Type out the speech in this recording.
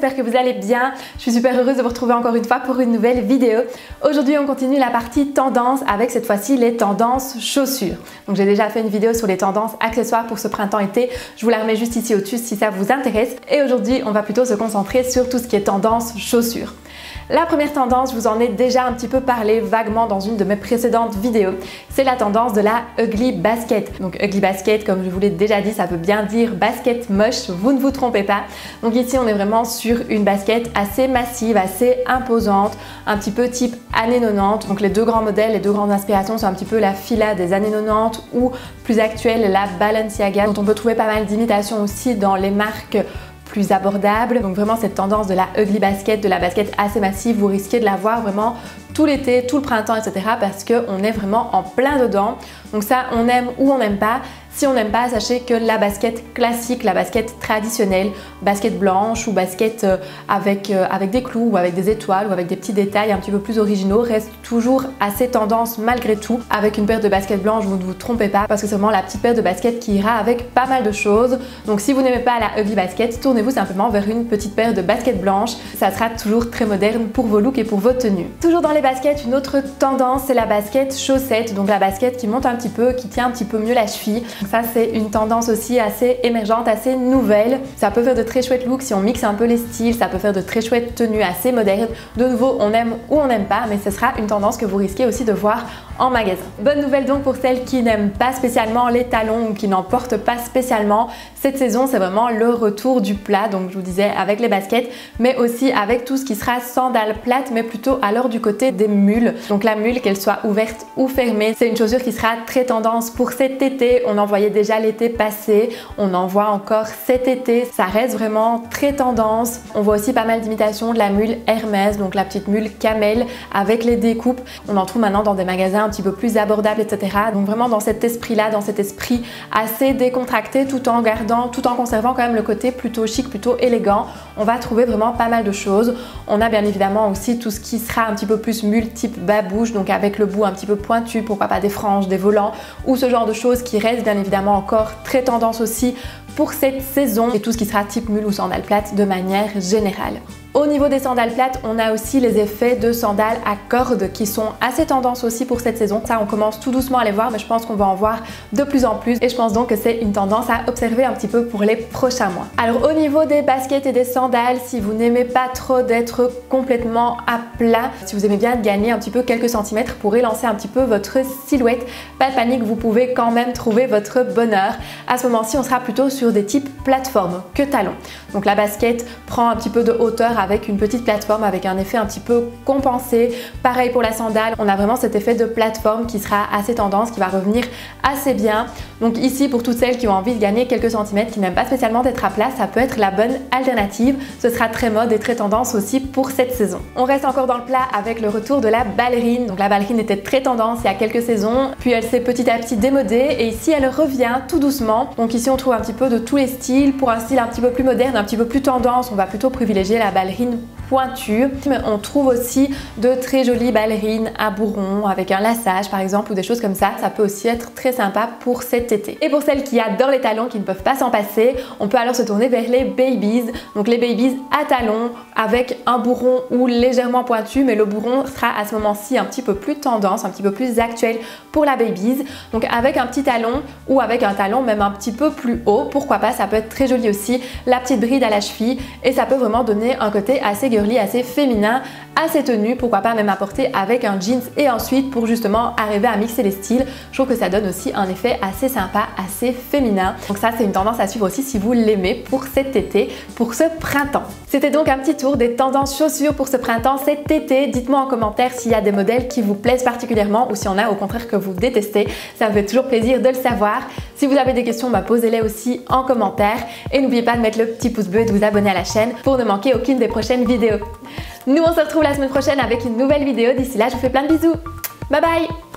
j'espère que vous allez bien. Je suis super heureuse de vous retrouver encore une fois pour une nouvelle vidéo. Aujourd'hui on continue la partie tendance avec cette fois-ci les tendances chaussures. Donc j'ai déjà fait une vidéo sur les tendances accessoires pour ce printemps-été. Je vous la remets juste ici au-dessus si ça vous intéresse. Et aujourd'hui on va plutôt se concentrer sur tout ce qui est tendance chaussures. La première tendance, je vous en ai déjà un petit peu parlé vaguement dans une de mes précédentes vidéos. C'est la tendance de la ugly basket. Donc ugly basket, comme je vous l'ai déjà dit, ça veut bien dire basket moche, vous ne vous trompez pas. Donc ici, on est vraiment sur une basket assez massive, assez imposante, un petit peu type années 90. Donc les deux grands modèles, les deux grandes inspirations sont un petit peu la Fila des années 90 ou plus actuelle, la Balenciaga, dont on peut trouver pas mal d'imitations aussi dans les marques plus abordable. Donc vraiment cette tendance de la ugly basket, de la basket assez massive, vous risquez de la voir vraiment tout l'été, tout le printemps, etc. parce qu'on est vraiment en plein dedans. Donc ça, on aime ou on n'aime pas. Si on n'aime pas, sachez que la basket classique, la basket traditionnelle, basket blanche ou basket avec des clous ou avec des étoiles ou avec des petits détails un petit peu plus originaux reste toujours assez tendance malgré tout. Avec une paire de baskets blanches, vous ne vous trompez pas parce que c'est vraiment la petite paire de baskets qui ira avec pas mal de choses. Donc si vous n'aimez pas la ugly basket, tournez-vous simplement vers une petite paire de baskets blanches. Ça sera toujours très moderne pour vos looks et pour vos tenues. Toujours dans les baskets, une autre tendance, c'est la basket chaussette. Donc la basket qui monte un petit peu, qui tient un petit peu mieux la cheville. Donc ça, c'est une tendance aussi assez émergente, assez nouvelle. Ça peut faire de très chouettes looks si on mixe un peu les styles. Ça peut faire de très chouettes tenues assez modernes. De nouveau, on aime ou on n'aime pas, mais ce sera une tendance que vous risquez aussi de voir en magasin. Bonne nouvelle donc pour celles qui n'aiment pas spécialement les talons ou qui n'en portent pas spécialement. Cette saison, c'est vraiment le retour du plat, donc je vous disais avec les baskets, mais aussi avec tout ce qui sera sandales plates, mais plutôt alors du côté des mules. Donc la mule, qu'elle soit ouverte ou fermée, c'est une chaussure qui sera très tendance pour cet été. On en voyait déjà l'été passé, on en voit encore cet été. Ça reste vraiment très tendance. On voit aussi pas mal d'imitations de la mule Hermès, donc la petite mule camel avec les découpes. On en trouve maintenant dans des magasins un petit peu plus abordables, etc. Donc vraiment dans cet esprit-là, dans cet esprit assez décontracté, tout en conservant quand même le côté plutôt chic, plutôt élégant. On va trouver vraiment pas mal de choses. On a bien évidemment aussi tout ce qui sera un petit peu plus mule type babouche, donc avec le bout un petit peu pointu, pourquoi pas des franges, des volants ou ce genre de choses qui restent bien évidemment encore très tendance aussi pour cette saison, et tout ce qui sera type mule ou sandales plates de manière générale. Au niveau des sandales plates, on a aussi les effets de sandales à cordes qui sont assez tendance aussi pour cette saison. Ça, on commence tout doucement à les voir, mais je pense qu'on va en voir de plus en plus et je pense donc que c'est une tendance à observer un petit peu pour les prochains mois. Alors au niveau des baskets et des sandales, si vous n'aimez pas trop d'être complètement à plat, si vous aimez bien gagner un petit peu quelques centimètres pour élancer un petit peu votre silhouette, pas de panique, vous pouvez quand même trouver votre bonheur. À ce moment-ci, on sera plutôt sur des types plateformes que talons. Donc la basket prend un petit peu de hauteur avec une petite plateforme avec un effet un petit peu compensé. Pareil pour la sandale, on a vraiment cet effet de plateforme qui sera assez tendance, qui va revenir assez bien. Donc ici, pour toutes celles qui ont envie de gagner quelques centimètres, qui n'aiment pas spécialement d'être à plat, ça peut être la bonne alternative. Ce sera très mode et très tendance aussi pour cette saison. On reste encore dans le plat avec le retour de la ballerine. Donc la ballerine était très tendance il y a quelques saisons, puis elle s'est petit à petit démodée et ici elle revient tout doucement. Donc ici on trouve un petit peu de tous les styles. Pour un style un petit peu plus moderne, un petit peu plus tendance, on va plutôt privilégier la ballerine pointue. Mais on trouve aussi de très jolies ballerines à bourron avec un laçage par exemple ou des choses comme ça. Ça peut aussi être très sympa pour cet été. Et pour celles qui adorent les talons, qui ne peuvent pas s'en passer, on peut alors se tourner vers les babies. Donc les babies à talons avec un bourron ou légèrement pointu, mais le bourron sera à ce moment-ci un petit peu plus tendance, un petit peu plus actuel pour la babies. Donc avec un petit talon ou avec un talon même un petit peu plus haut, pourquoi pas, ça peut être très joli aussi. La petite bride à la cheville et ça peut vraiment donner un côté assez girly, assez féminin à ces tenues, pourquoi pas même apporter avec un jeans et ensuite pour justement arriver à mixer les styles. Je trouve que ça donne aussi un effet assez sympa, assez féminin. Donc ça, c'est une tendance à suivre aussi si vous l'aimez pour cet été, pour ce printemps. C'était donc un petit tour des tendances chaussures pour ce printemps, cet été. Dites-moi en commentaire s'il y a des modèles qui vous plaisent particulièrement ou s'il y en a au contraire que vous détestez. Ça me fait toujours plaisir de le savoir. Si vous avez des questions, posez-les aussi en commentaire. Et n'oubliez pas de mettre le petit pouce bleu et de vous abonner à la chaîne pour ne manquer aucune des prochaines vidéos. Nous, on se retrouve la semaine prochaine avec une nouvelle vidéo. D'ici là, je vous fais plein de bisous. Bye bye!